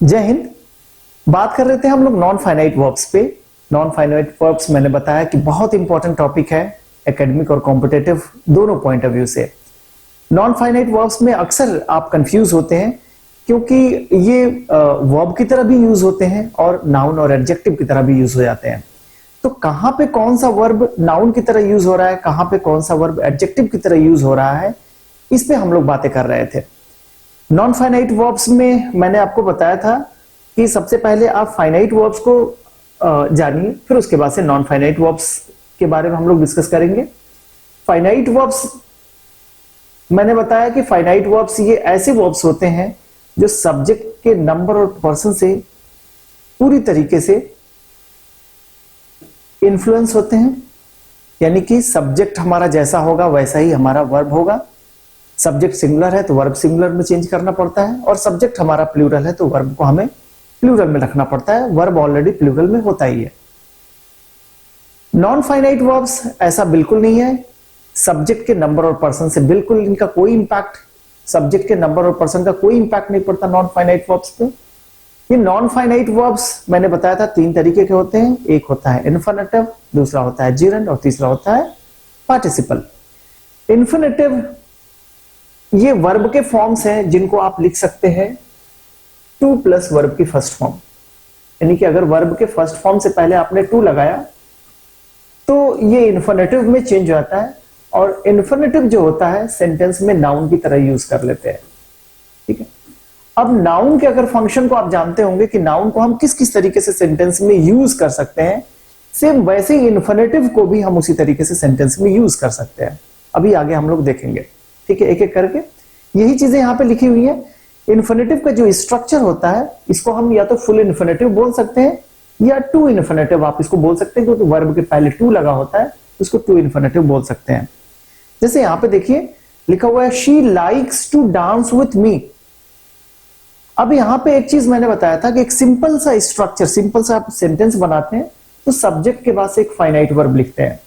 जय हिंद। बात कर रहे थे हम लोग नॉन फाइनाइट वर्ब्स पे। नॉन फाइनाइट वर्ब्स मैंने बताया कि बहुत इंपॉर्टेंट टॉपिक है एकेडमिक और कॉम्पिटेटिव दोनों पॉइंट ऑफ व्यू से। नॉन फाइनाइट वर्ब्स में अक्सर आप कंफ्यूज होते हैं क्योंकि ये वर्ब की तरह भी यूज होते हैं और नाउन और एडजेक्टिव की तरह भी यूज हो जाते हैं। तो कहां पे कौन सा वर्ब नाउन की तरह यूज हो रहा है, कहां पे कौन सा वर्ब एडजेक्टिव की तरह यूज हो रहा है, इस पे हम लोग बातें कर रहे थे। नॉन फाइनाइट वर्ब्स में मैंने आपको बताया था कि सबसे पहले आप फाइनाइट वर्ब्स को जानिए, फिर उसके बाद से नॉन फाइनाइट वर्ब्स के बारे में हम लोग डिस्कस करेंगे। फाइनाइट वर्ब्स मैंने बताया कि फाइनाइट वर्ब्स ये ऐसे वर्ब्स होते हैं जो सब्जेक्ट के नंबर और पर्सन से पूरी तरीके से इन्फ्लुएंस होते हैं, यानी कि सब्जेक्ट हमारा जैसा होगा वैसा ही हमारा वर्ब होगा। सब्जेक्ट सिंगुलर है तो वर्ब सिंगुलर में चेंज करना पड़ता है, और सब्जेक्ट हमारा प्लूरल है तो वर्ब को हमें प्लूरल में रखना पड़ता है। वर्ब ऑलरेडी प्लूरल में होता ही है। नॉन फाइनाइट वर्ब्स ऐसा बिल्कुल नहीं है। सब्जेक्ट के नंबर और पर्सन से बिल्कुल इनका कोई इंपैक्ट, सब्जेक्ट के नंबर और पर्सन का कोई इंपैक्ट नहीं पड़ता नॉन फाइनाइट वर्ब्स पे। ये नॉन फाइनाइट वर्ब्स मैंने बताया था तीन तरीके के होते हैं। एक होता है इन्फिनेटिव, दूसरा होता है जिरंड और तीसरा होता है पार्टिसिपल। इन्फिनेटिव ये वर्ब के फॉर्म्स हैं जिनको आप लिख सकते हैं टू प्लस वर्ब की फर्स्ट फॉर्म, यानी कि अगर वर्ब के फर्स्ट फॉर्म से पहले आपने टू लगाया तो ये इन्फिनेटिव में चेंज हो जाता है, और इन्फिनेटिव जो होता है सेंटेंस में नाउन की तरह यूज कर लेते हैं। ठीक है, अब नाउन के अगर फंक्शन को आप जानते होंगे कि नाउन को हम किस किस तरीके से सेंटेंस में यूज कर सकते हैं, सेम वैसे ही इन्फिनेटिव को भी हम उसी तरीके से सेंटेंस में यूज कर सकते हैं। अभी आगे हम लोग देखेंगे, ठीक है, एक एक करके। यही चीजें यहां पे लिखी हुई है। इन्फिनेटिव का जो स्ट्रक्चर होता है इसको हम या तो फुल इन्फिनेटिव बोल सकते हैं या टू इन्फिनेटिव आप इसको बोल सकते हैं, क्योंकि वर्ब के पहले टू लगा होता है, उसको टू इन्फिनेटिव बोल सकते हैं। जैसे यहां पे देखिए लिखा हुआ है she likes to dance with me. अब यहां पे एक चीज मैंने बताया था कि एक सिंपल सा स्ट्रक्चर, सिंपल सा सेंटेंस बनाते हैं तो सब्जेक्ट के बाद से एक फाइनाइट वर्ब लिखते हैं,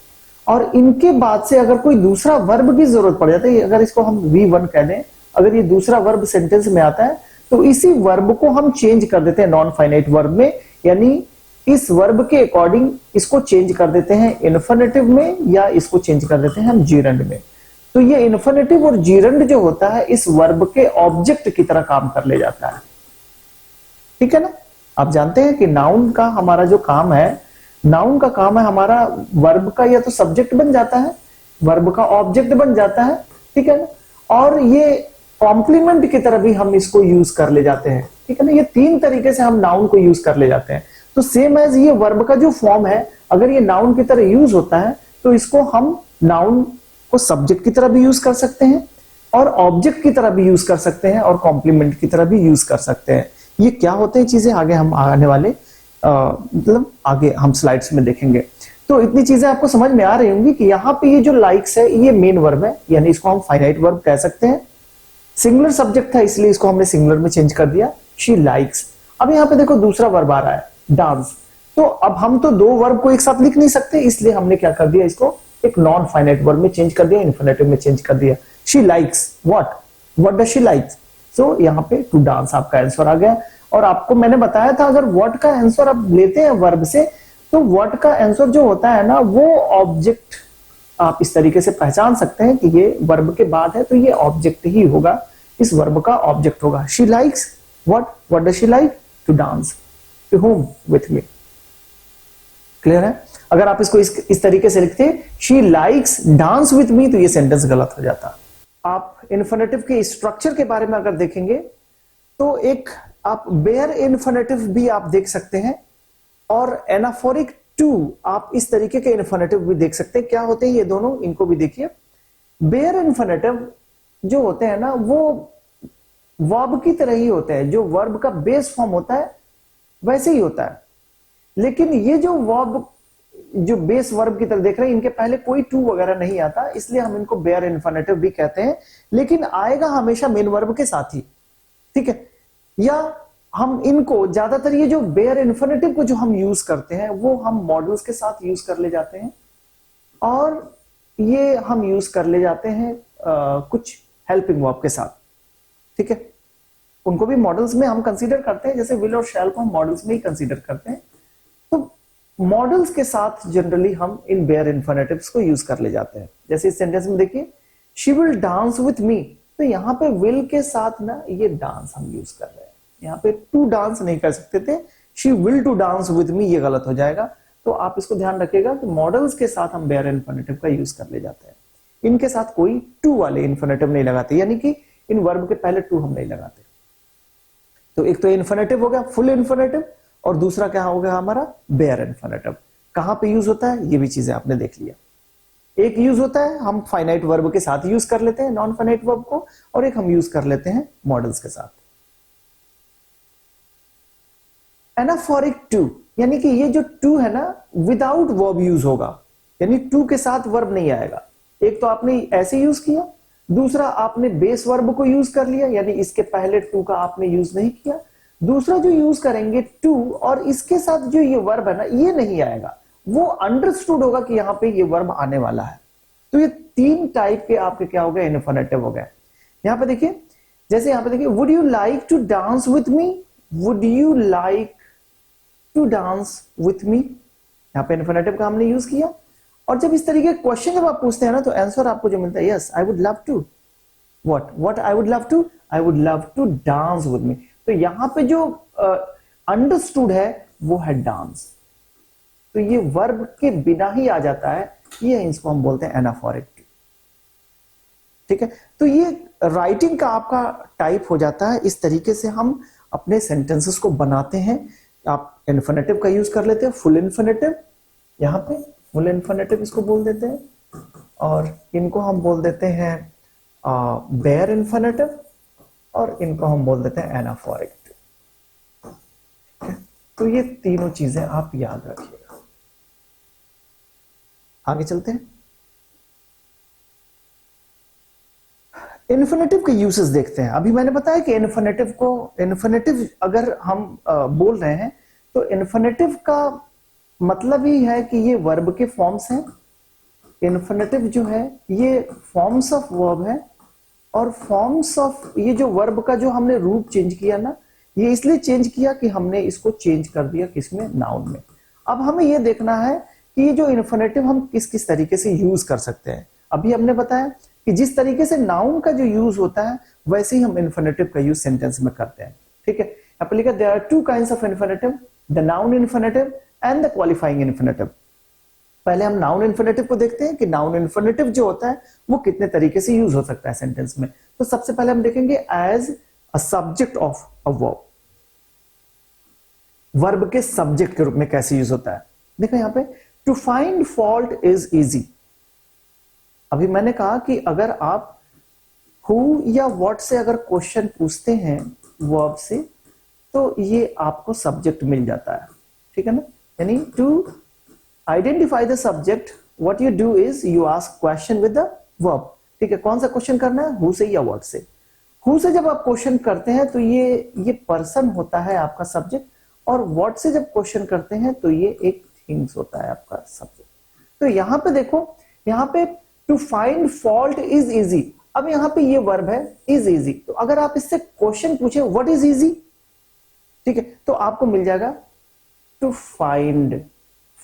और इनके बाद से अगर कोई दूसरा वर्ब की जरूरत पड़ जाती है, अगर इसको हम V1 कह दें, अगर ये दूसरा वर्ब सेंटेंस में आता है तो इसी वर्ब को हम चेंज कर देते हैं नॉन फाइनाइट वर्ब में, यानी इस वर्ब के अकॉर्डिंग इसको चेंज कर देते हैं इन्फिनेटिव में, या इसको चेंज कर देते हैं हम जीरंड में। तो ये इन्फिनेटिव और जीरंड जो होता है इस वर्ब के ऑब्जेक्ट की तरह काम कर ले जाता है। ठीक है ना, आप जानते हैं कि नाउन का हमारा जो काम है, नाउन का काम है हमारा वर्ब का या तो सब्जेक्ट बन जाता है, वर्ब का ऑब्जेक्ट बन जाता है, ठीक है ना, और ये कॉम्प्लीमेंट की तरह भी हम इसको यूज कर ले जाते हैं। ठीक है ना, ये तीन तरीके से हम नाउन को यूज कर ले जाते हैं। तो सेम एज ये वर्ब का जो फॉर्म है, अगर ये नाउन की तरह यूज होता है तो इसको हम नाउन को सब्जेक्ट की तरह भी यूज कर सकते हैं और ऑब्जेक्ट की तरह भी यूज कर सकते हैं और कॉम्प्लीमेंट की तरह भी यूज कर सकते हैं। ये क्या होते हैं चीजें आगे हम आने वाले मतलब आगे हम स्लाइड्स में देखेंगे। तो इतनी चीजें आपको समझ में आ रही होंगी कि यहाँ पे ये जो लाइक्स है ये मेन वर्ब है, यानी इसको हम फाइनाइट वर्ब कह सकते हैं। सिंगुलर सब्जेक्ट था इसलिए इसको हमने सिंगुलर में चेंज कर दिया, शी लाइक्स। अब यहाँ पे देखो दूसरा वर्ब आ रहा है डांस। तो अब हम तो दो वर्ब को एक साथ लिख नहीं सकते, इसलिए हमने क्या कर दिया, इसको एक नॉन फाइनाइट वर्ब में चेंज कर दिया, इन्फिनेटिव में चेंज कर दिया। She likes what does she likes. So यहाँ पे टू डांस आपका आंसर आ गया। और आपको मैंने बताया था अगर व्हाट का आंसर आप लेते हैं वर्ब से तो व्हाट का आंसर जो होता है ना वो ऑब्जेक्ट आप इस तरीके से पहचान सकते हैं कि ये वर्ब के बाद है तो ये ऑब्जेक्ट ही होगा, इस वर्ब का ऑब्जेक्ट होगा। She likes what does she like, to dance, to home with me. Clear है। अगर आप इसको इस तरीके से लिखते she likes dance with me तो ये सेंटेंस गलत हो जाता। आप इन्फिनेटिव के स्ट्रक्चर के बारे में अगर देखेंगे तो एक आप बेयर इन्फिनेटिव भी आप देख सकते हैं और एनाफोरिक टू आप इस तरीके के इन्फिनेटिव भी देख सकते हैं। क्या होते हैं ये दोनों, इनको भी देखिए। बेयर इन्फिनेटिव जो होते हैं ना वो वर्ब की तरह ही होते हैं, जो वर्ब का बेस फॉर्म होता है वैसे ही होता है, लेकिन ये जो वर्ब जो बेस वर्ब की तरह देख रहे हैं इनके पहले कोई टू वगैरह नहीं आता, इसलिए हम इनको बेयर इन्फिनेटिव भी कहते हैं, लेकिन आएगा हमेशा मेन वर्ब के साथ ही। ठीक है, या हम इनको ज्यादातर ये जो बेयर इन्फिनेटिव को जो हम यूज करते हैं वो हम मॉडल्स के साथ यूज कर ले जाते हैं, और ये हम यूज कर ले जाते हैं कुछ हेल्पिंग वर्ब के साथ। ठीक है, उनको भी मॉडल्स में हम कंसीडर करते हैं, जैसे विल और शैल को हम मॉडल्स में ही कंसीडर करते हैं। तो मॉडल्स के साथ जनरली हम इन बेयर इन्फिनेटिव्स को यूज कर ले जाते हैं। जैसे इस सेंटेंस में देखिए, she will dance with me, तो यहाँ पे विल के साथ ना ये डांस हम यूज कर रहे हैं। यहाँ पे टू डांस नहीं कर सकते थे, she will to dance with me, ये गलत हो जाएगा। तो आप इसको ध्यान रखिएगा कि मॉडल्स के साथ हम बेयर इन्फिनेटिव का यूज कर ले जाते हैं, इनके साथ कोई टू वाले इन्फिनेटिव नहीं लगाते, यानी कि इन वर्ब के पहले टू हम नहीं लगाते। तो एक तो इन्फिनेटिव हो गया फुल इन्फिनेटिव, और दूसरा क्या हो गया हमारा बेयर इन्फिनेटिव। कहां पे यूज होता है ये भी चीजें आपने देख लिया। एक यूज होता है हम फाइनाइट वर्ब के साथ यूज कर लेते हैं नॉन फाइनाइट वर्ब को, और एक हम यूज कर लेते हैं मॉडल्स के साथ। एनाफोरिक टू, यानी कि ये जो टू है ना विदाउट वर्ब यूज होगा, यानी टू के साथ वर्ब नहीं आएगा। एक तो आपने ऐसे यूज किया, दूसरा आपने बेस वर्ब को यूज कर लिया, यानी इसके पहले टू का आपने यूज नहीं किया। दूसरा जो यूज करेंगे टू, और इसके साथ जो ये वर्ब है ना ये नहीं आएगा, वो अंडरस्टूड होगा कि यहां पे ये वर्ब आने वाला है। तो ये तीन टाइप के आपके क्या हो गए, इन्फिनेटिव हो गए। यहां पे देखिए, जैसे यहां पे देखिए, would you like to dance with me, would you like to dance with me, यहां पे इन्फिनेटिव का हमने यूज किया। और जब इस तरीके के क्वेश्चन जब आप पूछते हैं ना, तो आंसर आपको जो मिलता है, yes I would love to, what I would love to, I would love to dance with me. तो यहां पे जो अंडरस्टूड है वो है डांस, तो ये वर्ब के बिना ही आ जाता है, ये इसको हम बोलते हैं एनाफोरिक टू। ठीक है, तो ये राइटिंग का आपका टाइप हो जाता है। इस तरीके से हम अपने सेंटेंसेस को बनाते हैं। आप इन्फिनेटिव का यूज कर लेते हैं, फुल इन्फिनेटिव, यहां पे फुल इन्फिनेटिव इसको बोल देते हैं, और इनको हम बोल देते हैं बेयर इन्फिनेटिव, और इनको हम बोल देते हैं एनाफोरिक टू। तो ये तीनों चीजें आप याद रखिएगा। आगे चलते हैं, इन्फिनेटिव के यूसेस देखते हैं। अभी मैंने बताया कि इन्फिनेटिव अगर हम बोल रहे हैं, तो इन्फिनेटिव का मतलब ही है कि ये वर्ब के फॉर्म्स हैं। इन्फिनेटिव जो है ये फॉर्म्स ऑफ वर्ब है, और फॉर्म्स ऑफ ये जो वर्ब का जो हमने रूप चेंज किया ना, ये इसलिए चेंज किया कि हमने इसको चेंज कर दिया किसमें, नाउन में। अब हमें ये देखना है कि ये जो इन्फिनेटिव हम किस किस तरीके से यूज कर सकते हैं। अभी हमने बताया कि जिस तरीके से नाउन का जो यूज होता है वैसे ही हम इन्फिनेटिव का यूज सेंटेंस में करते हैं। ठीक है, यहाँ पे लिखा there are two kinds of infinitive, the noun infinitive and the qualifying infinitive. पहले हम नाउन इन्फिनेटिव को देखते हैं कि नाउन इन्फिनेटिव जो होता है वो कितने तरीके से यूज हो सकता है सेंटेंस में। तो सबसे पहले हम देखेंगे as a subject of a verb, verb के सब्जेक्ट के रूप में कैसे यूज होता है। देखो यहां पे, to find fault is easy. अभी मैंने कहा कि अगर आप हु या व्हाट से अगर क्वेश्चन पूछते हैं वर्ब से, तो ये आपको सब्जेक्ट मिल जाता है। ठीक है ना, यानी to identify the subject what you do is you ask question with the verb. ठीक है, कौन सा क्वेश्चन करना है, हु से या व्हाट से। हु से जब आप क्वेश्चन करते हैं तो ये पर्सन होता है आपका सब्जेक्ट, और व्हाट से जब क्वेश्चन करते हैं तो ये एक थिंग्स होता है आपका सब्जेक्ट। तो यहां पे देखो, यहां पे to find fault is easy. अब यहां पे ये वर्ब है इज इजी, तो अगर आप इससे क्वेश्चन पूछे व्हाट इज इजी, ठीक है, तो आपको मिल जाएगा to find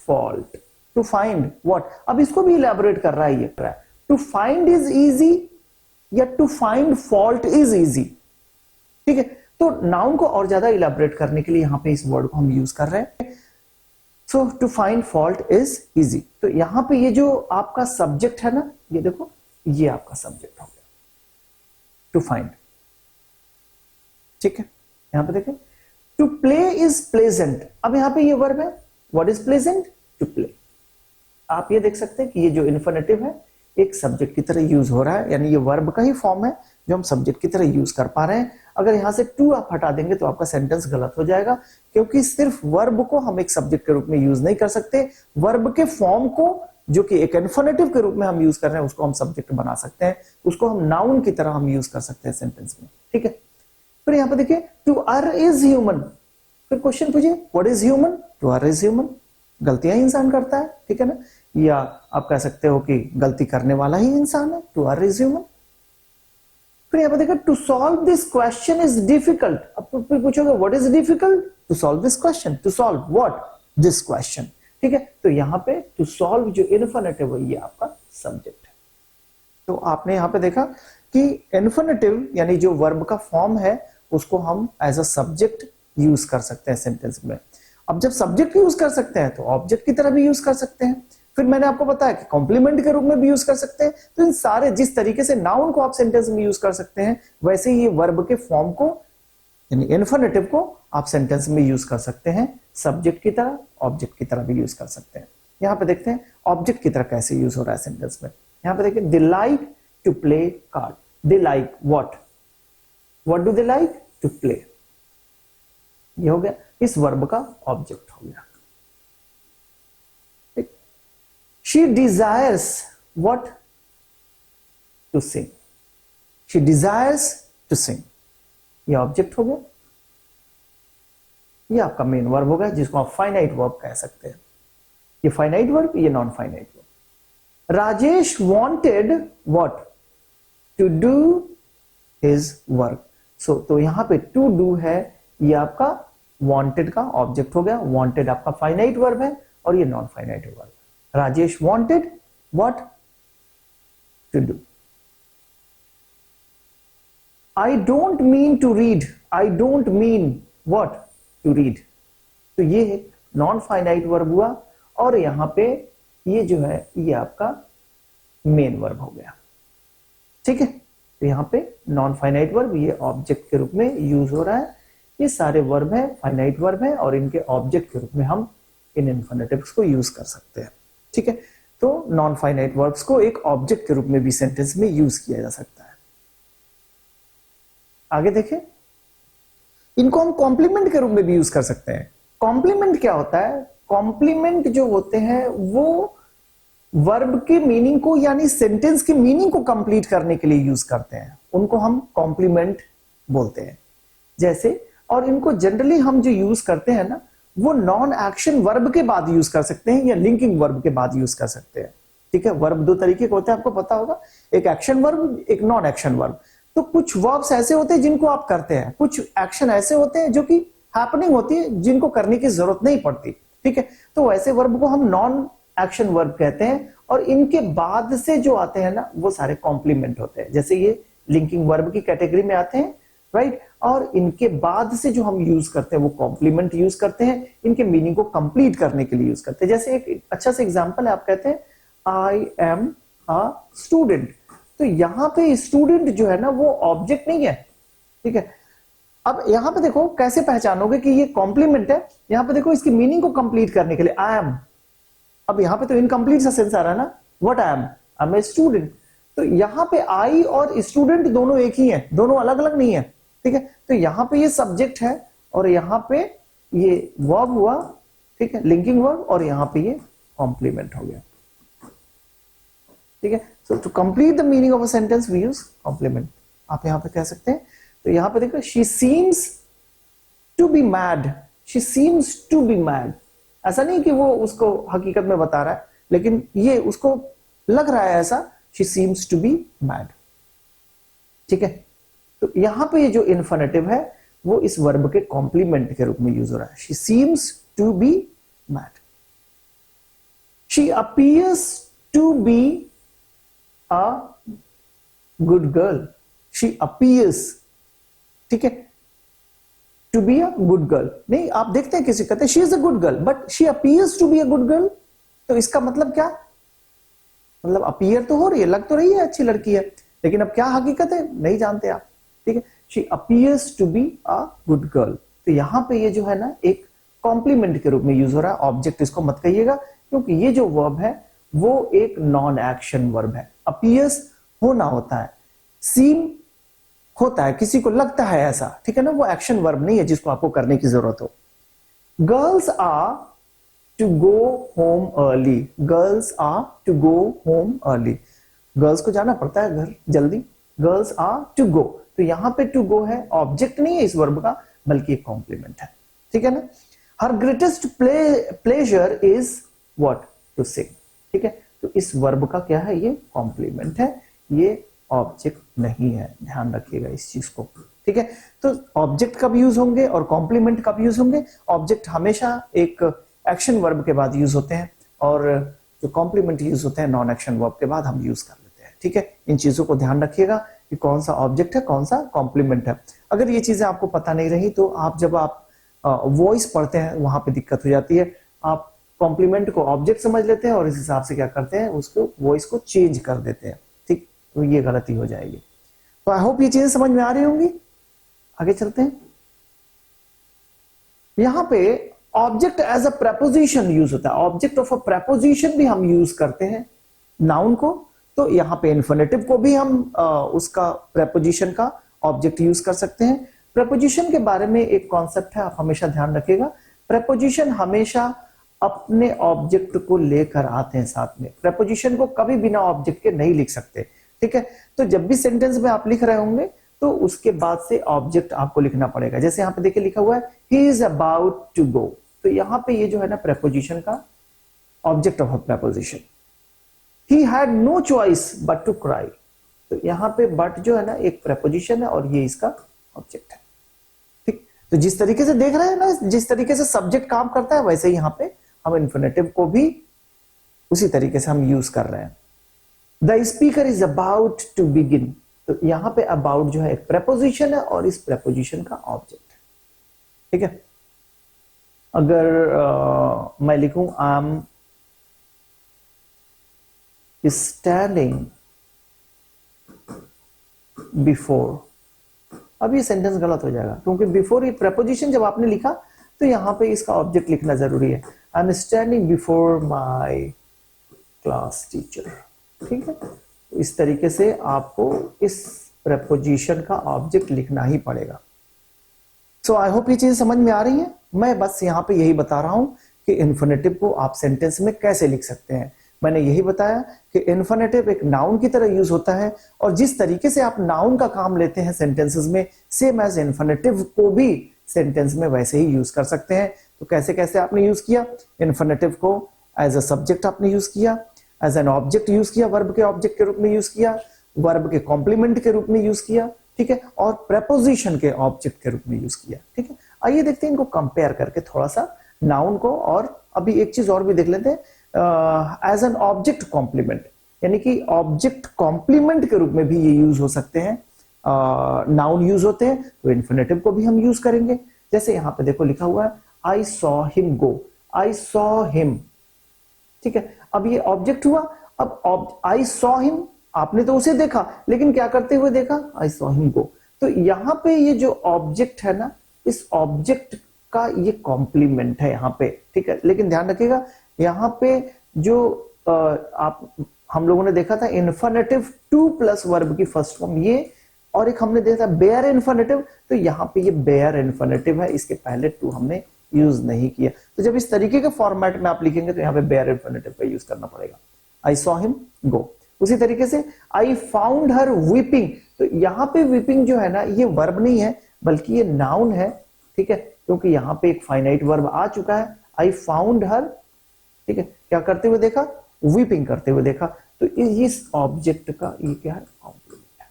fault. To find what, अब इसको भी इलैबोरेट कर रहा है ये, टू फाइंड इज इजी या to find fault is easy. ठीक है, तो नाउन को और ज्यादा इलैबोरेट करने के लिए यहां पे इस वर्ड को हम यूज कर रहे हैं। So to find fault is easy, तो यहां पे ये जो आपका सब्जेक्ट है ना, ये देखो ये आपका सब्जेक्ट हो गया टू फाइंड। ठीक है, यहां पे देखें, टू प्ले इज प्लेजेंट। अब यहां पे ये वर्ब है, what is pleasant, to play. आप ये देख सकते हैं कि ये जो इन्फिनेटिव है एक सब्जेक्ट की तरह यूज हो रहा है, यानी ये वर्ब का ही फॉर्म है जो हम सब्जेक्ट की तरह यूज कर पा रहे हैं। अगर यहां से टू आप हटा देंगे तो आपका सेंटेंस गलत हो जाएगा, क्योंकि सिर्फ वर्ब को हम एक सब्जेक्ट के रूप में यूज नहीं कर सकते, वर्ब के फॉर्म को जो कि एक इन्फिनेटिव के रूप में हम यूज कर रहे हैं उसको हम सब्जेक्ट बना सकते हैं, उसको हम नाउन की तरह हम यूज कर सकते हैं सेंटेंस में। ठीक है, फिर यहां पर देखिए, टू अर्र इज ह्यूमन। फिर क्वेश्चन पूछिए what is human, to err is human. गलतियां ही इंसान करता है, ठीक है ना, या आप कह सकते हो कि गलती करने वाला ही इंसान है, टू अर्र इज ह्यूमन। फिर यहां पर देखो to solve this question is difficult. अब फिर पूछोगे what is difficult? To solve this question, to solve what? This question. ठीक है, तो यहां पे टू सॉल्व जो इन्फिनेटिव है ये आपका सब्जेक्ट है। तो आपने यहां पे देखा कि इन्फिनेटिव यानी जो वर्ब का फॉर्म है उसको हम एज अ सब्जेक्ट यूज कर सकते हैं सेंटेंस में। अब जब सब्जेक्ट यूज कर सकते हैं तो ऑब्जेक्ट की तरह भी यूज कर सकते हैं। फिर मैंने आपको बताया कि कॉम्प्लीमेंट के रूप में भी यूज कर सकते हैं। तो इन सारे जिस तरीके से नाउन को आप सेंटेंस में यूज कर सकते हैं वैसे ही ये वर्ब के फॉर्म को यानी इन्फिनेटिव को आप सेंटेंस में यूज कर सकते हैं। सब्जेक्ट की तरह ऑब्जेक्ट की तरह भी यूज कर सकते हैं। यहां पे देखते हैं ऑब्जेक्ट की तरह कैसे यूज हो रहा है सेंटेंस में। यहां पे देखिए they like to play card. They like what? What do they like? To play. ये हो गया, इस वर्ब का ऑब्जेक्ट हो गया। ठीक। She desires what? To sing. She desires to sing, ये ऑब्जेक्ट हो गया। ये आपका मेन वर्ब हो गया जिसको आप फाइनाइट वर्ब कह सकते हैं। ये फाइनाइट वर्ब, ये non finite verb. Rajesh wanted what? To do his work. So तो यहां पे टू डू है, ये आपका वांटेड का ऑब्जेक्ट हो गया। वांटेड आपका फाइनाइट वर्ब है और ये non finite verb. Rajesh wanted what? To do. I don't mean to read. I don't mean what? To read. तो ये एक नॉन फाइनाइट वर्ब हुआ और यहां पे ये जो है ये आपका मेन वर्ब हो गया। ठीक है, तो यहां पे नॉन फाइनाइट वर्ब ये ऑब्जेक्ट के रूप में यूज हो रहा है। ये सारे वर्ब है फाइनाइट वर्ब है और इनके ऑब्जेक्ट के रूप में हम इन इन्फिनेटिव्स को यूज कर सकते हैं। ठीक है, तो नॉन फाइनाइट वर्ब्स को एक ऑब्जेक्ट के रूप में भी सेंटेंस में यूज किया जा सकता है। आगे देखें, इनको हम कॉम्प्लीमेंट के रूप में भी यूज कर सकते हैं। कॉम्प्लीमेंट क्या होता है? कॉम्प्लीमेंट जो होते हैं वो वर्ब के मीनिंग को यानी सेंटेंस की मीनिंग को कंप्लीट करने के लिए यूज करते हैं, उनको हम कॉम्प्लीमेंट बोलते हैं। जैसे, और इनको जनरली हम जो यूज करते हैं ना वो नॉन एक्शन वर्ब के बाद यूज कर सकते हैं या लिंकिंग वर्ब के बाद यूज कर सकते हैं। ठीक है, वर्ब दो तरीके के होते हैं, आपको पता होगा, एक एक्शन वर्ब, एक नॉन एक्शन वर्ब। तो कुछ वर्ब्स ऐसे होते हैं जिनको आप करते हैं, कुछ एक्शन ऐसे होते हैं जो कि हैपनिंग होती है जिनको करने की जरूरत नहीं पड़ती। ठीक है, तो वैसे वर्ब को हम नॉन एक्शन वर्ब कहते हैं और इनके बाद से जो आते हैं ना वो सारे कॉम्प्लीमेंट होते हैं। जैसे ये लिंकिंग वर्ब की कैटेगरी में आते हैं, राइट, और इनके बाद से जो हम यूज करते हैं वो कॉम्प्लीमेंट यूज करते हैं, इनके मीनिंग को कंप्लीट करने के लिए यूज करते हैं। जैसे एक अच्छा सा एग्जांपल है, आप कहते हैं आई एम अ स्टूडेंट। तो यहां पे स्टूडेंट जो है ना वो ऑब्जेक्ट नहीं है। ठीक है, अब यहां पे देखो कैसे पहचानोगे कि ये कॉम्प्लीमेंट है। यहां पे देखो इसकी मीनिंग को कंप्लीट करने के लिए आई एम, अब यहां पे तो इनकम्प्लीट सा सेंस आ रहा है ना, what I am a student. तो यहां पे आई और स्टूडेंट दोनों एक ही है, दोनों अलग अलग नहीं है। ठीक है, तो यहां पे ये सब्जेक्ट है और यहां पे ये वर्ब हुआ, ठीक है, लिंकिंग वर्ब, और यहां पे ये कॉम्प्लीमेंट हो गया। ठीक है, so to complete the meaning of a sentence we use complement. आप यहां पे कह सकते हैं, तो यहां पे देखो she seems to be mad. She seems to be mad, ऐसा नहीं कि वो उसको हकीकत में बता रहा है, लेकिन ये उसको लग रहा है ऐसा, she seems to be mad. ठीक है, तो यहां पे ये जो इन्फिनेटिव है वो इस वर्ब के कॉम्प्लीमेंट के रूप में यूज हो रहा है। She seems to be mad. She appears to be a good girl. She appears, ठीक है, to be a good girl. नहीं, आप देखते हैं किसी कहते हैं she is a good girl but she appears to be a good girl, तो इसका मतलब क्या? मतलब अपीयर तो हो रही है, लग तो रही है अच्छी लड़की है, लेकिन अब क्या हकीकत है नहीं जानते आप। ठीक है, she appears to be a good girl. तो यहां पे ये जो है ना एक कॉम्प्लीमेंट के रूप में यूज हो रहा है। ऑब्जेक्ट इसको मत कहिएगा क्योंकि ये जो वर्ब है वो एक नॉन एक्शन वर्ब है। अपीयर्स होना होता है, सीम होता है, किसी को लगता है ऐसा, ठीक है ना, वो एक्शन वर्ब नहीं है जिसको आपको करने की जरूरत हो। Girls are to go home early. Girls are to go home early, girls को जाना पड़ता है घर जल्दी। गर्ल्स आर टू गो, तो यहां पे टू गो है, ऑब्जेक्ट नहीं है इस वर्ब का बल्कि एक कॉम्प्लीमेंट है। ठीक है ना। Her greatest pleasure is what? To sing. ठीक है, तो इस वर्ब का क्या है? ये कॉम्प्लीमेंट है, ये ऑब्जेक्ट नहीं है, ध्यान रखिएगा इस चीज को, ठीक है। तो ऑब्जेक्ट कब यूज होंगे और कॉम्प्लीमेंट कब यूज होंगे? ऑब्जेक्ट हमेशा एक एक्शन वर्ब के बाद यूज होते हैं और जो कॉम्प्लीमेंट यूज होते हैं नॉन एक्शन वर्ब के बाद हम यूज कर लेते हैं, ठीक है। इन चीजों को ध्यान रखिएगा कि कौन सा ऑब्जेक्ट है, कौन सा कॉम्प्लीमेंट है। अगर ये चीजें आपको पता नहीं रही तो आप जब आप वॉइस पढ़ते हैं वहां पे दिक्कत हो जाती है। आप कॉम्प्लीमेंट को ऑब्जेक्ट समझ लेते हैं और इस हिसाब से क्या करते हैं, उसको वॉइस को चेंज कर देते हैं, ठीक। तो ये गलती हो जाएगी। तो आई होप ये चीजें समझ में आ रही होंगी। आगे चलते हैं। यहां पे object as a preposition use होता है। ऑब्जेक्ट ऑफ अ प्रेपोजिशन भी हम यूज करते हैं नाउन को। तो यहां पे इन्फिनेटिव को भी हम उसका प्रेपोजिशन का ऑब्जेक्ट यूज कर सकते हैं। प्रेपोजिशन के बारे में एक कॉन्सेप्ट है, आप हमेशा ध्यान रखिएगा। प्रेपोजिशन हमेशा अपने ऑब्जेक्ट को लेकर आते हैं साथ में। प्रेपोजिशन को कभी बिना ऑब्जेक्ट के नहीं लिख सकते, ठीक है। तो जब भी सेंटेंस में आप लिख रहे होंगे तो उसके बाद से ऑब्जेक्ट आपको लिखना पड़ेगा। जैसे यहां पे देखिए लिखा हुआ है he is about to go, तो यहां पे ये जो है ना प्रेपोजिशन का object of a preposition. He had no choice but to cry, तो यहां पे बट जो है ना एक प्रेपोजिशन है और ये इसका ऑब्जेक्ट है, ठीक। तो जिस तरीके से देख रहे हैं ना, जिस तरीके से सब्जेक्ट काम करता है वैसे ही यहां पे हम इन्फिनेटिव को भी उसी तरीके से हम यूज कर रहे हैं। The speaker is about to begin, तो यहां पे अबाउट जो है एक प्रेपोजिशन है और इस प्रेपोजिशन का ऑब्जेक्ट है, ठीक है। अगर मैं लिखूं आई एम स्टैंडिंग बिफोर, अब ये सेंटेंस गलत हो जाएगा क्योंकि बिफोर ये प्रेपोजिशन जब आपने लिखा तो यहां पे इसका ऑब्जेक्ट लिखना जरूरी है। I am standing before my class teacher, ठीक है। तो इस तरीके से आपको इस प्रेपोजिशन का ऑब्जेक्ट लिखना ही पड़ेगा। सो आई होप ये चीज समझ में आ रही है। मैं बस यहां पे यही बता रहा हूं कि इन्फिनेटिव को आप सेंटेंस में कैसे लिख सकते हैं। मैंने यही बताया कि इन्फिनेटिव एक नाउन की तरह यूज होता है और जिस तरीके से आप नाउन का काम लेते हैं सेंटेंसेस में, सेम एज इन्फिनेटिव को भी सेंटेंस में वैसे ही यूज कर सकते हैं। तो कैसे कैसे आपने यूज किया? इन्फिनेटिव को एज अ सब्जेक्ट आपने यूज किया, एज एन ऑब्जेक्ट यूज किया, वर्ब के ऑब्जेक्ट के रूप में यूज किया, वर्ब के कॉम्प्लीमेंट के रूप में यूज किया, ठीक है, और प्रेपोजिशन के ऑब्जेक्ट के रूप में यूज किया, ठीक है। आइए देखते हैं इनको कंपेयर करके थोड़ा सा नाउन को। और अभी एक चीज और भी देख लेते हैं, एज एन ऑब्जेक्ट कॉम्प्लीमेंट, यानी कि ऑब्जेक्ट कॉम्प्लीमेंट के रूप में भी ये यूज हो सकते हैं। नाउन यूज होते हैं तो इन्फिनेटिव को भी हम यूज करेंगे। जैसे यहां पे देखो लिखा हुआ है I saw him go, I saw him, ठीक है। अब ये ऑब्जेक्ट हुआ। अब आई सॉ हिम, आपने तो उसे देखा लेकिन क्या करते हुए देखा? I saw him go. तो यहां पे ये जो ऑब्जेक्ट है ना, इस ऑब्जेक्ट का ये कॉम्प्लीमेंट है यहां पे, ठीक है। लेकिन ध्यान रखिएगा यहां पे जो हम लोगों ने देखा था इन्फिनेटिव टू प्लस वर्ब की फर्स्ट फॉर्म ये, और एक हमने देखा बेयर इन्फिनेटिव, तो यहां पे ये बेयर इन्फिनेटिव है, इसके पहले टू हमने यूज नहीं किया। तो जब इस तरीके के फॉर्मेट में आप लिखेंगे तो यहां पे बेयर इन्फिनेटिव का यूज करना पड़ेगा। I saw him go. उसी तरीके से आई फाउंड हर वीपिंग, तो यहां पे वीपिंग जो है ना ये वर्ब नहीं है बल्कि ये नाउन है, ठीक है, क्योंकि यहां पे एक फाइनाइट वर्ब आ चुका है। आई फाउंड हर, ठीक है, क्या करते हुए देखा? वीपिंग करते हुए देखा। तो इस ऑब्जेक्ट का ये क्या है? कॉम्प्लीमेंट है,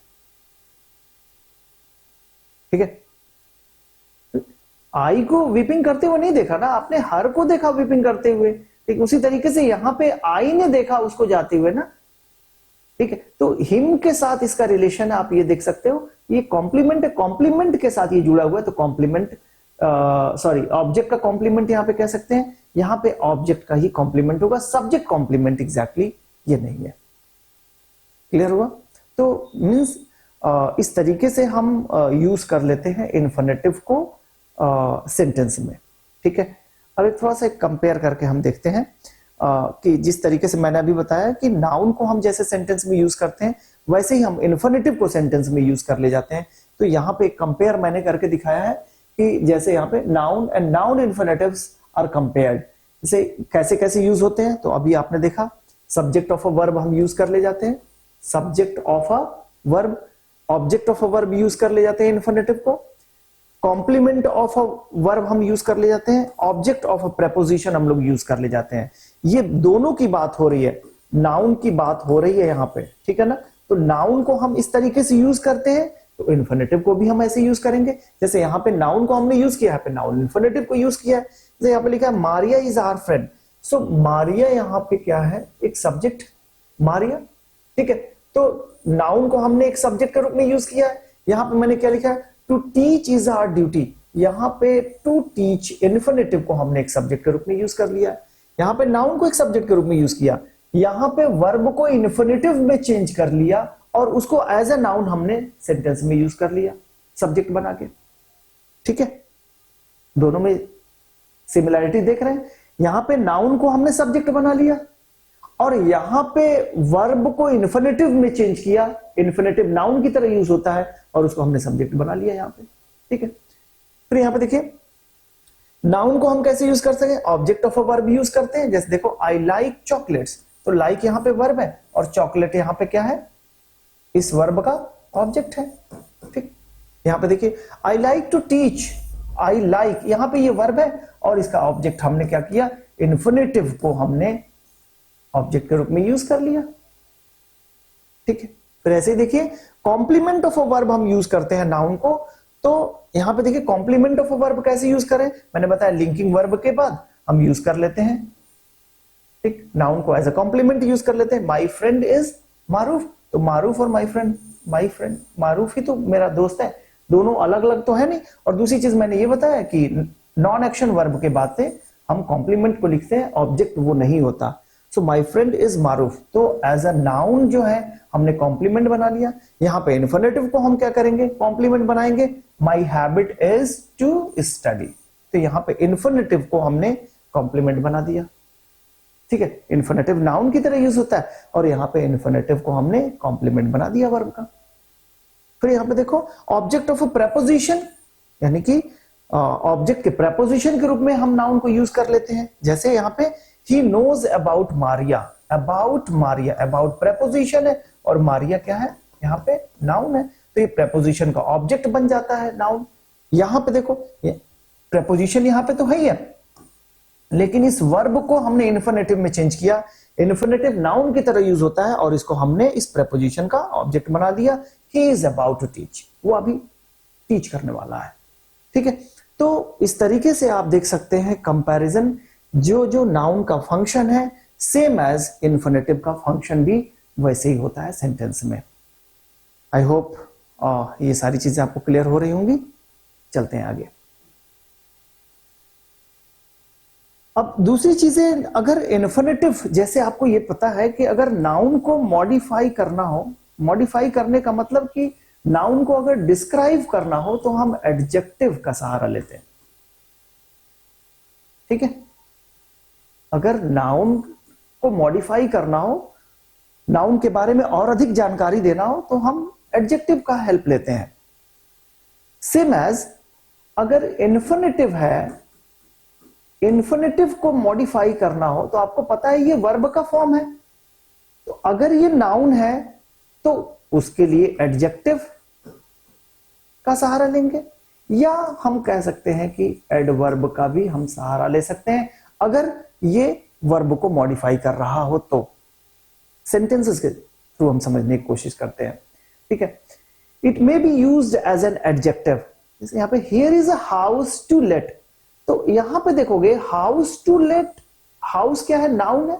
ठीक है। आई को वीपिंग करते हुए नहीं देखा ना आपने, हर को देखा वीपिंग करते हुए, ठीक। उसी तरीके से यहां पे आई ने देखा उसको जाते हुए ना, ठीक है। तो हिम के साथ इसका रिलेशन है, आप ये देख सकते हो, ये कॉम्प्लीमेंट है, कॉम्प्लीमेंट के साथ ये जुड़ा हुआ है। तो कॉम्प्लीमेंट सॉरी ऑब्जेक्ट का कॉम्प्लीमेंट यहां पे कह सकते हैं, यहां पे ऑब्जेक्ट का ही कॉम्प्लीमेंट होगा, सब्जेक्ट कॉम्प्लीमेंट एग्जैक्टली ये नहीं है। क्लियर हुआ? तो मींस इस तरीके से हम यूज कर लेते हैं इन्फिनेटिव को सेंटेंस में, ठीक है। अब एक थोड़ा सा कंपेयर करके हम देखते हैं कि जिस तरीके से मैंने अभी बताया कि नाउन को हम जैसे सेंटेंस में यूज करते हैं वैसे ही हम इन्फिनेटिव को सेंटेंस में यूज कर ले जाते हैं। तो यहां पे एक कंपेयर मैंने करके दिखाया है कि जैसे यहां पे noun and noun infinitives are compared, जैसे कैसे कैसे यूज होते हैं। तो अभी आपने देखा सब्जेक्ट ऑफ अ वर्ब हम यूज कर ले जाते हैं, subject of a verb, object of a verb use कर ले जाते हैं इन्फिनेटिव को, कॉम्प्लीमेंट ऑफ अ वर्ब हम यूज कर ले जाते हैं, ऑब्जेक्ट ऑफ अ प्रेपोजिशन हम लोग यूज कर ले जाते हैं। ये दोनों की बात हो रही है, नाउन की बात हो रही है यहां पे, ठीक है ना। तो नाउन को हम इस तरीके से यूज करते हैं, तो इन्फिनेटिव को भी हम ऐसे यूज करेंगे। जैसे यहाँ पे नाउन को हमने यूज किया, यहाँ पे नाउन इन्फिनेटिव को यूज किया है। जैसे यहाँ पे लिखा है मारिया इज आवर फ्रेंड, सो मारिया यहाँ पे क्या है, एक सब्जेक्ट मारिया, ठीक है। तो नाउन को हमने एक सब्जेक्ट के रूप में यूज किया है। यहाँ पे मैंने क्या लिखा है, to teach is our duty, यहाँ पे टू टीच इन्फिनेटिव को हमने एक सब्जेक्ट के रूप में यूज कर लिया। यहाँ पे नाउन को एक सब्जेक्ट के रूप में यूज किया, यहाँ पे वर्ब को इन्फिनेटिव में चेंज कर लिया और उसको एज ए नाउन हमने सेंटेंस में यूज कर लिया सब्जेक्ट बना के, ठीक है। दोनों में सिमिलैरिटी देख रहे हैं। यहां पे नाउन को हमने सब्जेक्ट बना लिया और यहां पे वर्ब को इन्फिनेटिव में चेंज किया, इन्फिनेटिव नाउन की तरह यूज होता है और उसको हमने सब्जेक्ट बना लिया यहां पे, ठीक है। फिर यहां पे देखिए नाउन को हम कैसे यूज कर सके, object of a verb use करते हैं। जैसे देखो आई लाइक चॉकलेट्स, तो लाइक यहां पे वर्ब है और चॉकलेट यहां पे क्या है, इस वर्ब का ऑब्जेक्ट है, ठीक। यहां पे देखिए I like to teach, I like यहां पे ये वर्ब है और इसका ऑब्जेक्ट हमने क्या किया, इन्फिनेटिव को हमने ऑब्जेक्ट के रूप में यूज कर लिया, ठीक है। फिर ऐसे ही देखिए कॉम्प्लीमेंट ऑफ अ वर्ब हम यूज करते हैं नाउन को, तो यहां पे देखिए कॉम्प्लीमेंट ऑफ अ वर्ब कैसे यूज करें, मैंने बताया लिंकिंग वर्ब के बाद हम यूज कर लेते हैं, ठीक, नाउन को एज अ कॉम्प्लीमेंट यूज कर लेते हैं। माई फ्रेंड इज मारूफ, तो मारूफ और माई फ्रेंड मारूफ ही तो मेरा दोस्त है, दोनों अलग अलग तो है नहीं। और दूसरी चीज मैंने ये बताया कि नॉन एक्शन वर्ब के बाद से हम कॉम्प्लीमेंट को लिखते हैं, ऑब्जेक्ट वो नहीं होता। सो माई फ्रेंड इज मारूफ, तो एज अ नाउन जो है हमने कॉम्प्लीमेंट बना लिया। यहां पे इन्फिनेटिव को हम क्या करेंगे, कॉम्प्लीमेंट बनाएंगे, my habit is to study, तो यहां पे इन्फिनेटिव को हमने कॉम्प्लीमेंट बना दिया, ठीक है। इन्फिनेटिव नाउन की तरह यूज होता है और यहां पे इन्फिनेटिव को हमने कॉम्प्लीमेंट बना दिया वर्ब का। फिर यहां पे देखो ऑब्जेक्ट ऑफ अ प्रेपोजिशन, यानी कि ऑब्जेक्ट के प्रेपोजिशन के रूप में हम नाउन को यूज कर लेते हैं। जैसे यहां पे he knows about Maria, about Maria, about preposition है और मारिया क्या है, यहां पे नाउन है, तो ये प्रेपोजिशन का ऑब्जेक्ट बन जाता है नाउन। यहां पे देखो प्रेपोजिशन यहां पे तो है ही है, लेकिन इस वर्ब को हमने इन्फिनेटिव में चेंज किया, इन्फिनेटिव नाउन की तरह यूज होता है और इसको हमने इस प्रेपोजिशन का ऑब्जेक्ट बना दिया। He is about to teach, वो अभी टीच करने वाला है, ठीक है। तो इस तरीके से आप देख सकते हैं कंपैरिजन, जो जो नाउन का फंक्शन है सेम एज इन्फिनेटिव का फंक्शन भी वैसे ही होता है सेंटेंस में। आई होप ये सारी चीजें आपको क्लियर हो रही होंगी। चलते हैं आगे। अब दूसरी चीजें, अगर इन्फिनेटिव, जैसे आपको ये पता है कि अगर नाउन को मॉडिफाई करना हो, मॉडिफाई करने का मतलब कि नाउन को अगर डिस्क्राइब करना हो तो हम एडजेक्टिव का सहारा लेते हैं, ठीक है। अगर नाउन को मॉडिफाई करना हो, नाउन के बारे में और अधिक जानकारी देना हो तो हम एडजेक्टिव का हेल्प लेते हैं। सेम एज अगर इन्फिनेटिव है, इन्फिनेटिव को मॉडिफाई करना हो तो आपको पता है ये वर्ब का फॉर्म है, तो अगर ये नाउन है तो उसके लिए एडजेक्टिव का सहारा लेंगे, या हम कह सकते हैं कि एडवर्ब का भी हम सहारा ले सकते हैं अगर ये वर्ब को मॉडिफाई कर रहा हो तो। सेंटेंसेस के थ्रू हम समझने की कोशिश करते हैं, ठीक है। It may be used as an adjective, जैसे यहां पे here is a house to let, तो यहां पे देखोगे हाउस टू लेट, हाउस क्या है, नाउन है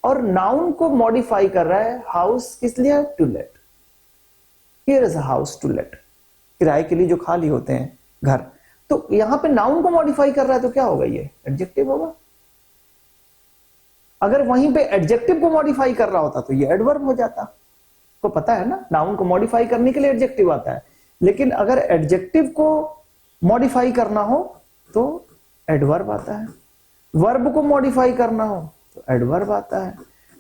और नाउन को मॉडिफाई कर रहा है, हाउस किस लिए, to let. Here is a house to let, किराए के लिए जो खाली होते हैं घर, तो यहां पे नाउन को मॉडिफाई कर रहा है तो क्या होगा, ये एडजेक्टिव होगा। अगर वहीं पे एडजेक्टिव को मॉडिफाई कर रहा होता तो ये एडवर्ब हो जाता। को पता है ना, नाउन को मॉडिफाई करने के लिए एडजेक्टिव आता है, लेकिन अगर एडजेक्टिव को मॉडिफाई करना हो तो एडवर्ब आता है, वर्ब को मॉडिफाई करना हो तो एडवर्ब आता है,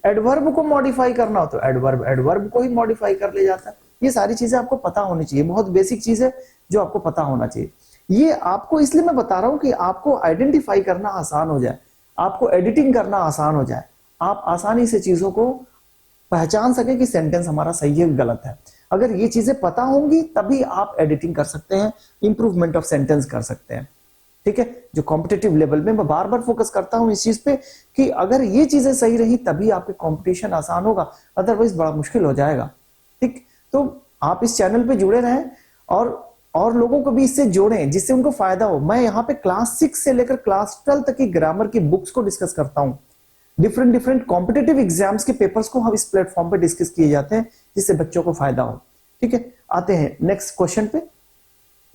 एडवर्ब को मॉडिफाई करना हो तो एडवर्ब एडवर्ब को ही मॉडिफाई कर ले जाता है। ये सारी चीजें आपको पता होनी चाहिए, बहुत बेसिक चीज है जो आपको पता होना चाहिए। ये आपको इसलिए मैं बता रहा हूं कि आपको आइडेंटिफाई करना आसान हो जाए, आपको एडिटिंग करना आसान हो जाए, आप आसानी से चीजों को पहचान सके कि सेंटेंस हमारा सही है गलत है। अगर ये चीजें पता होंगी तभी आप एडिटिंग कर सकते हैं, इंप्रूवमेंट ऑफ सेंटेंस कर सकते हैं, ठीक है। जो कॉम्पिटिटिव लेवल में मैं बार बार फोकस करता हूं इस चीज पे कि अगर ये चीजें सही रही तभी आपके कंपटीशन आसान होगा, अदरवाइज बड़ा मुश्किल हो जाएगा। ठीक, तो आप इस चैनल पे जुड़े रहें और लोगों को भी इससे जोड़ें जिससे उनको फायदा हो। मैं यहाँ पे क्लास 6 से लेकर क्लास 12 तक की ग्रामर की बुक्स को डिस्कस करता हूँ। डिफरेंट कॉम्पिटिटिव एग्जाम्स के पेपर्स को हम इस प्लेटफॉर्म पे डिस्कस किए जाते हैं जिससे बच्चों को फायदा हो। ठीक है, आते हैं नेक्स्ट क्वेश्चन पे।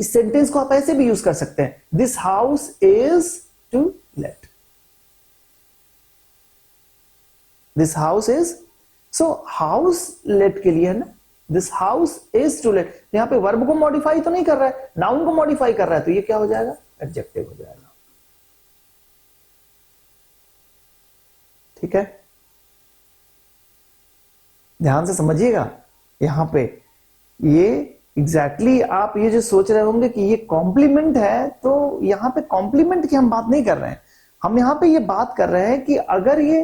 इस सेंटेंस को आप ऐसे भी यूज कर सकते हैं, this house is to let. This house is, सो हाउस लेट के लिए है ना, this house is to let. यहां पे वर्ब को मॉडिफाई तो नहीं कर रहा है, नाउन को मॉडिफाई कर रहा है, तो ये क्या हो जाएगा, एडजेक्टिव हो जाएगा। ठीक है, ध्यान से समझिएगा। यहां पे ये एग्जैक्टली आप ये जो सोच रहे होंगे कि ये कॉम्प्लीमेंट है, तो यहां पे कॉम्प्लीमेंट की हम बात नहीं कर रहे हैं। हम यहां पे ये बात कर रहे हैं कि अगर ये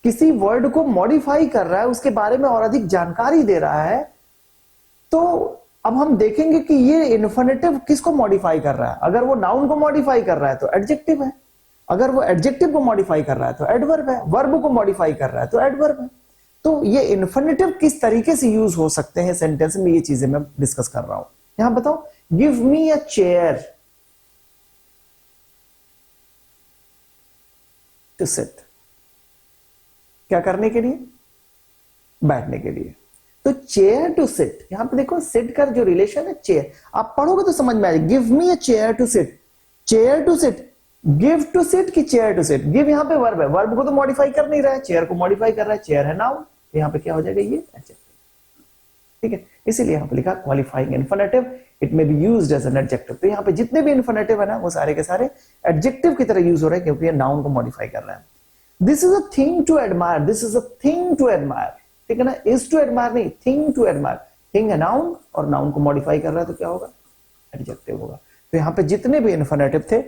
किसी वर्ड को मॉडिफाई कर रहा है, उसके बारे में और अधिक जानकारी दे रहा है, तो अब हम देखेंगे कि ये इन्फिनेटिव किसको मॉडिफाई कर रहा है। अगर वो नाउन को मॉडिफाई कर रहा है तो एडजेक्टिव है, अगर वो एडजेक्टिव को मॉडिफाई कर रहा है तो एडवर्ब है, वर्ब को मॉडिफाई कर रहा है तो एडवर्ब है। तो ये इन्फिनेटिव किस तरीके से यूज हो सकते हैं सेंटेंस में, ये चीजें मैं डिस्कस कर रहा हूं। यहां बताओ, give me a chair to sit. क्या करने के लिए, बैठने के लिए। तो चेयर टू सिट, यहां पे देखो सिट का जो रिलेशन है चेयर, आप पढ़ोगे तो समझ में आएगा। Give me a chair to sit, chair to sit, give to sit की चेयर टू सिट। गिव यहां पे वर्ब है, वर्ब को तो मॉडिफाई कर नहीं रहा है, चेयर को मॉडिफाई कर रहा है, चेयर है नाउन, यहां पे क्या हो जाएगा, ये एडजेक्टिव। ठीक है, इसीलिए यहां पे लिखा qualifying infinitive, it may be used as an adjective. तो यहां पे जितने भी इन्फिनेटिव है ना, वो सारे के सारे एडजेक्टिव की तरह यूज हो रहे हैं, क्योंकि ये नाउन को मॉडिफाई कर रहा है। This is a thing to admire, this is a thing to admire. ठीक है ना, इज टू एडमायर नहीं, थिंग टू एडमायर। थिंग है नाउन और नाउन को मॉडिफाई कर रहा है, तो क्या होगा, एडजेक्टिव होगा। तो यहां पे जितने भी इन्फिनेटिव थे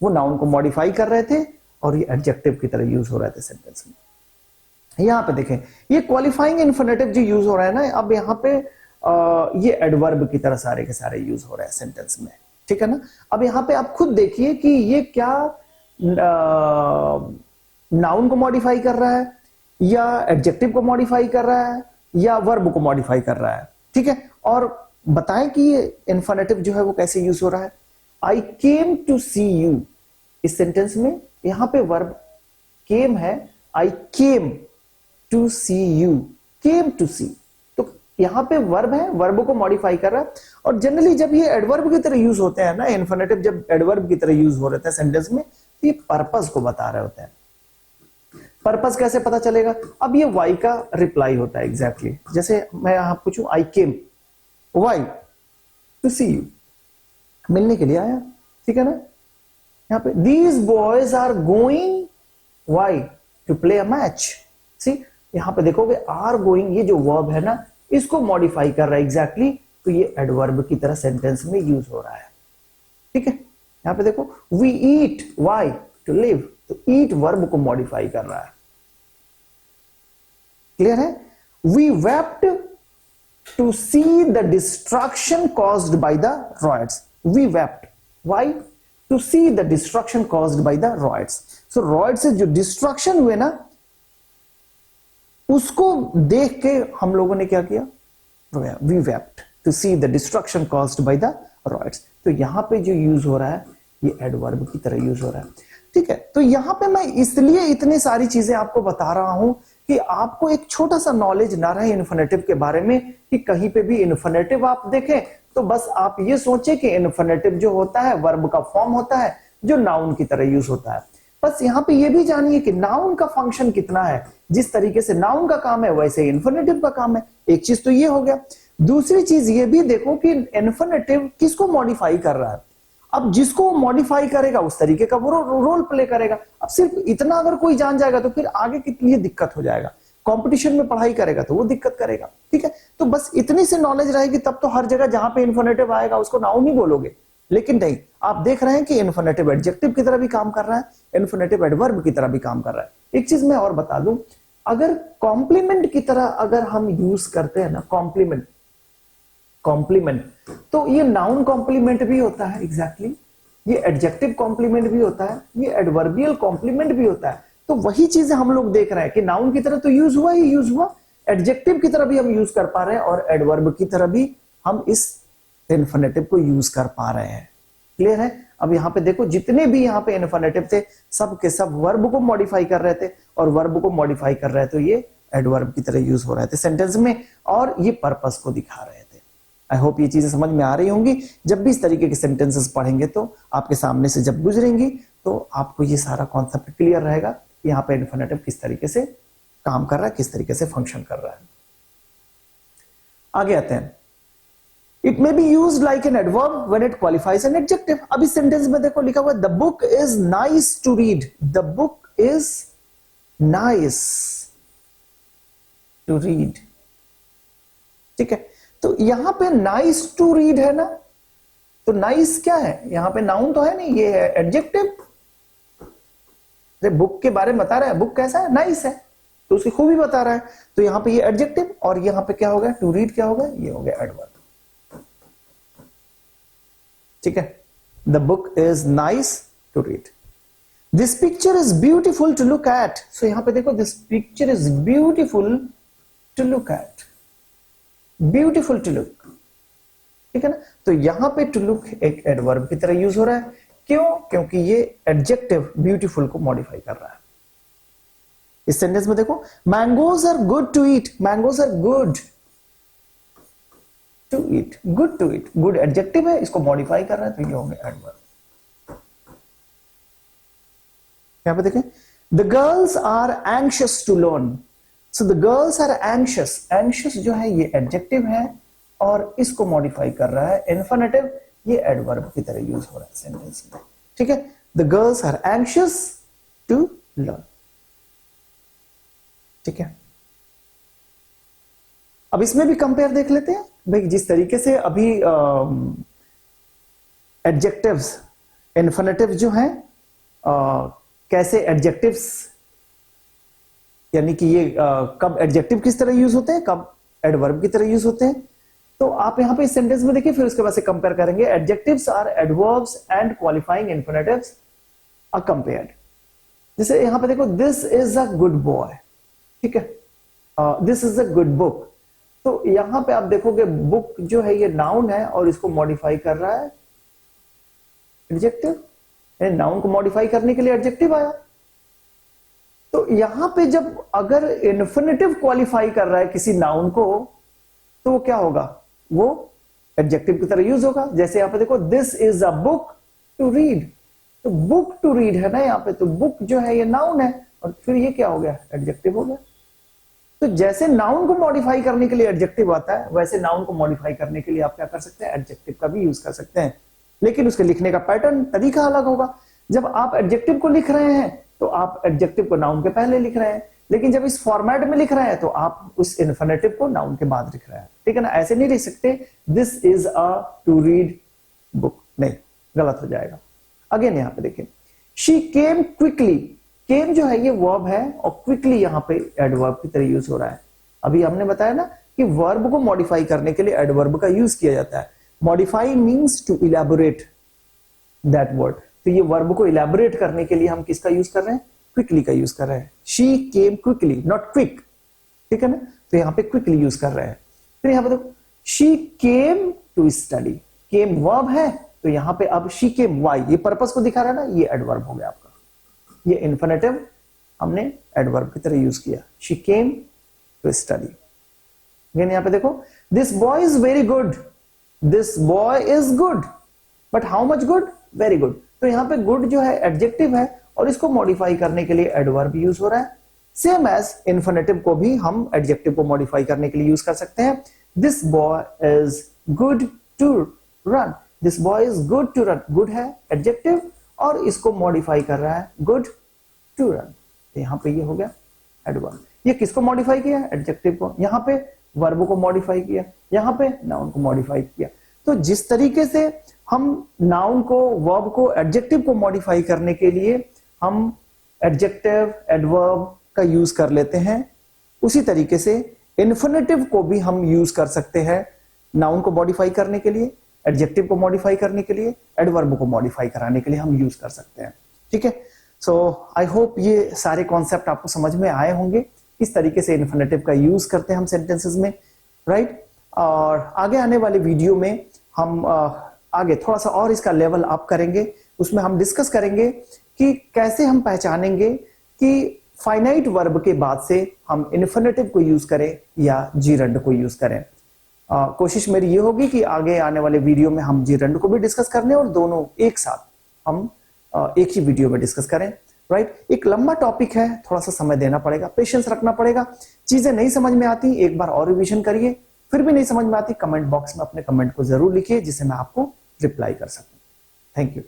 वो नाउन को मॉडिफाई कर रहे थे और ये एडजेक्टिव की तरह यूज हो रहे थे सेंटेंस में। यहां पे देखें, ये क्वालिफाइंग इन्फिनेटिव जो यूज हो रहा है ना, अब यहां पे ये एडवर्ब की तरह सारे के सारे यूज हो रहे हैं सेंटेंस में। ठीक है ना, अब यहां पे आप खुद देखिए कि ये क्या नाउन को मॉडिफाई कर रहा है, या एडजेक्टिव को मॉडिफाई कर रहा है, या वर्ब को मॉडिफाई कर रहा है। ठीक है, और बताएं कि ये इन्फिनेटिव जो है वो कैसे यूज हो रहा है। I came to see you, इस सेंटेंस में यहां पे वर्ब केम है, I came to see you, came to see, तो यहां पे वर्ब है, वर्ब को मॉडिफाई कर रहा है। और जनरली जब ये एडवर्ब की तरह यूज होते हैं ना, इन्फिनेटिव जब एडवर्ब की तरह यूज हो रहे थे सेंटेंस में, तो ये पर्पस को बता रहे होते हैं। पर्पस कैसे पता चलेगा, अब ये वाई का रिप्लाई होता है एग्जैक्टली। जैसे मैं यहां पूछूं, I came why to see you, मिलने के लिए आया। ठीक है ना, यहां पे these boys are going why to play a match. See, यहां पे देखोगे आर गोइंग, ये जो वर्ब है ना, इसको मॉडिफाई कर रहा है एग्जैक्टली, तो ये एडवर्ब की तरह सेंटेंस में यूज हो रहा है। ठीक है, यहां पे देखो, we eat why to live, तो ईट वर्ब को मॉडिफाई कर रहा है। क्लियर है, we wept to see the destruction caused by the riots. We wept why to see the destruction caused by the riots. So riots से जो destruction हुए ना, उसको देख के हम लोगों ने क्या किया, रोया। We wept to see the destruction caused by the riots. तो यहां पे जो यूज हो रहा है ये एडवर्ब की तरह यूज हो रहा है। ठीक है, तो यहां पे मैं इसलिए इतनी सारी चीजें आपको बता रहा हूं कि आपको एक छोटा सा नॉलेज ना रहे इन्फिनेटिव के बारे में, कि कहीं पे भी इन्फिनेटिव आप देखें तो बस आप ये सोचे कि इन्फिनेटिव जो होता है वर्ब का फॉर्म होता है जो नाउन की तरह यूज होता है। बस यहां पे ये भी जानिए कि नाउन का फंक्शन कितना है, जिस तरीके से नाउन का काम है वैसे इन्फिनेटिव का काम है। एक चीज तो ये हो गया। दूसरी चीज ये भी देखो कि इन्फिनेटिव किसको मॉडिफाई कर रहा है। अब जिसको मॉडिफाई करेगा उस तरीके का वो रोल प्ले करेगा। अब सिर्फ इतना अगर कोई जान जाएगा तो फिर आगे के लिए दिक्कत हो जाएगा। कंपटीशन में पढ़ाई करेगा तो वो दिक्कत करेगा। ठीक है, तो बस इतनी सी नॉलेज रहेगी तब तो हर जगह जहां पे इन्फिनेटिव आएगा उसको नाउन ही बोलोगे। लेकिन नहीं, आप देख रहे हैं कि इन्फिनेटिव एडजेक्टिव की तरह भी काम कर रहा है, इन्फिनेटिव एडवर्ब की तरह भी काम कर रहा है। एक चीज मैं और बता दूं, अगर कॉम्प्लीमेंट की तरह अगर हम यूज करते हैं ना, कॉम्प्लीमेंट तो ये नाउन कॉम्प्लीमेंट भी होता है एग्जैक्टली, ये एडजेक्टिव कॉम्प्लीमेंट भी होता है, ये एडवर्बियल कॉम्प्लीमेंट भी होता है। तो वही चीजें हम लोग देख रहे हैं कि नाउन की तरह तो यूज हुआ ही यूज हुआ, एडजेक्टिव की तरह भी हम यूज कर पा रहे हैं और एडवर्ब की तरह भी हम इस इन्फिनेटिव को यूज कर पा रहे हैं। क्लियर है? अब यहां पे देखो जितने भी यहां पे इन्फिनेटिव थे सब के सब वर्ब को मॉडिफाई कर रहे थे और वर्ब को मॉडिफाई कर रहे थे तो ये एडवर्ब की तरह यूज हो रहे थे सेंटेंस में और ये पर्पस को दिखा रहे थे। आई होप ये चीजें समझ में आ रही होंगी। जब भी इस तरीके के सेंटेंसेस पढ़ेंगे तो आपके सामने से जब गुजरेंगी तो आपको ये सारा कॉन्सेप्ट क्लियर रहेगा यहाँ पे इन्फिनेटिव किस तरीके से काम कर रहा है, किस तरीके से फंक्शन कर रहा है। आगे आते हैं। It may be used like an adverb when it qualifies an adjective. अब इस सेंटेंस में देखो लिखा हुआ है the book is nice to read. The book is nice to read. ठीक है, तो यहां पे नाइस टू रीड है ना, तो नाइस क्या है? यहां पे नाउन तो है नहीं, ये है एडजेक्टिव। बुक के बारे में बता रहा है, बुक कैसा है? नाइस है, तो उसकी खूबी बता रहा है। तो यहां पे ये एडजेक्टिव और यहां पे क्या होगा? टू रीड क्या होगा? ये हो गया एडवर्ब। ठीक है, the book is nice to read. This picture is beautiful to look at. So यहां पे देखो this picture is beautiful to look at. Beautiful to look, ठीक है ना। तो यहां पे टू लुक एक एडवर्ब की तरह यूज हो रहा है। क्यों? क्योंकि ये एडजेक्टिव ब्यूटीफुल को मॉडिफाई कर रहा है। इस सेंटेंस में देखो mangoes are good to eat. Mangoes are good to eat, good to eat, good adjective है, इसको मॉडिफाई कर रहा है तो ये हो गया एडवर्ब। यहां पे देखें the girls are anxious to learn. So the girls are anxious. Anxious जो है ये एडजेक्टिव है और इसको मॉडिफाई कर रहा है इन्फिनेटिव, ये एडवर्ब की तरह यूज हो रहा है सेंटेंस में। ठीक है, the girls are anxious to learn. ठीक है, अब इसमें भी कंपेयर देख लेते हैं भाई। जिस तरीके से अभी एडजेक्टिव्स इन्फिनेटिव जो हैं कैसे एडजेक्टिव्स यानी कि ये कब एडजेक्टिव किस तरह यूज होते हैं, कब एडवर्ब की तरह यूज होते हैं। तो आप यहां पे इस सेंटेंस में देखिए, फिर उसके बाद से कंपेयर करेंगे। Adjectives are adverbs and qualifying infinitives are compared. जैसे यहां पे देखो this is a good boy. ठीक है, this is a good book. तो यहां पे आप देखोगे बुक जो है ये नाउन है और इसको मॉडिफाई कर रहा है एडजेक्टिव। नाउन को मॉडिफाई करने के लिए एडजेक्टिव आया। तो यहां पे जब अगर इन्फिनेटिव क्वालिफाई कर रहा है किसी नाउन को तो वो क्या होगा? वो एडजेक्टिव की तरह यूज होगा। जैसे यहां पे देखो this is a book to read. तो बुक टू रीड है ना यहां पे, तो बुक जो है ये नाउन है और फिर ये क्या हो गया? एडजेक्टिव हो गया। तो जैसे नाउन को मॉडिफाई करने के लिए एडजेक्टिव आता है वैसे नाउन को मॉडिफाई करने के लिए आप क्या कर सकते हैं? एडजेक्टिव का भी यूज कर सकते हैं, लेकिन उसके लिखने का पैटर्न तरीका अलग होगा। जब आप एडजेक्टिव को लिख रहे हैं तो आप एडजेक्टिव को नाउन के पहले लिख रहे हैं, लेकिन जब इस फॉर्मेट में लिख रहे हैं तो आप उस इन्फिनेटिव को नाउन के बाद लिख रहे हैं। ठीक है ना, ऐसे नहीं लिख सकते this is a to read book, नहीं, गलत हो जाएगा। अगेन यहां पे देखिए शी केम क्विकली। केम जो है ये वर्ब है और क्विकली यहां पे एडवर्ब की तरह यूज हो रहा है। अभी हमने बताया ना कि वर्ब को मॉडिफाई करने के लिए एडवर्ब का यूज किया जाता है। Modify means to elaborate that word. तो ये वर्ब को इलैबोरेट करने के लिए हम किसका यूज कर रहे हैं? क्विकली का यूज कर रहे हैं। She came quickly, not quick. ठीक है ना, तो यहां पे क्विकली यूज कर रहे हैं। फिर यहां पे देखो she came to study. Came verb है तो यहां पे अब शी केम वाई, ये पर्पस को दिखा रहा है ना, ये एडवर्ब हो गया आपका। ये इन्फिनेटिव हमने एडवर्ब की तरह यूज किया। She came to study. Again यहां पे देखो this boy is very good. This boy is good, but how much good? Very good. तो यहां पे गुड जो है एडजेक्टिव है और इसको मॉडिफाई करने के लिए एडवर्ब यूज हो रहा है। सेम एज इन्फिनेटिव को भी हम एडजेक्टिव को मॉडिफाई करने के लिए यूज कर सकते हैं। This boy is good to run. This boy is good to run, good है एडजेक्टिव और इसको मॉडिफाई कर रहा है गुड टू रन। यहां पे ये हो गया एडवर्ब। ये किसको मॉडिफाई किया? एडजेक्टिव को। यहां पे वर्ब को मॉडिफाई किया, यहां पे नाउन को मॉडिफाई किया। तो जिस तरीके से हम नाउन को, वर्ब को, एडजेक्टिव को मॉडिफाई करने के लिए हम एडजेक्टिव, एडवर्ब का यूज कर लेते हैं, उसी तरीके से इन्फिनेटिव को भी हम यूज कर सकते हैं नाउन को मॉडिफाई करने के लिए, एडजेक्टिव को मॉडिफाई करने के लिए, एडवर्ब को मॉडिफाई कराने के लिए हम यूज कर सकते हैं। ठीक है, सो आई होप ये सारे कॉन्सेप्ट आपको समझ में आए होंगे। इस तरीके से इन्फिनेटिव का यूज करते हैं हम सेंटेंसेस में, राइट। और आगे आने वाले वीडियो में हम आगे थोड़ा सा और इसका लेवल अप करेंगे, उसमें हम डिस्कस करेंगे कि कैसे हम पहचानेंगे कि फाइनाइट वर्ब के बाद से हम इन्फिनेटिव को यूज करें या जीरंड को यूज करें। कोशिश मेरी ये होगी कि आगे आने वाले वीडियो में हम जीरंड को भी डिस्कस करने और दोनों एक साथ हम एक ही वीडियो में डिस्कस करें, राइट। एक लंबा टॉपिक है, थोड़ा सा समय देना पड़ेगा, पेशेंस रखना पड़ेगा। चीजें नहीं समझ में आती एक बार और रिवीजन करिए, फिर भी नहीं समझ में आती कमेंट बॉक्स में अपने कमेंट को जरूर लिखिए जिसे मैं आपको रिप्लाई कर सकूं। Thank you.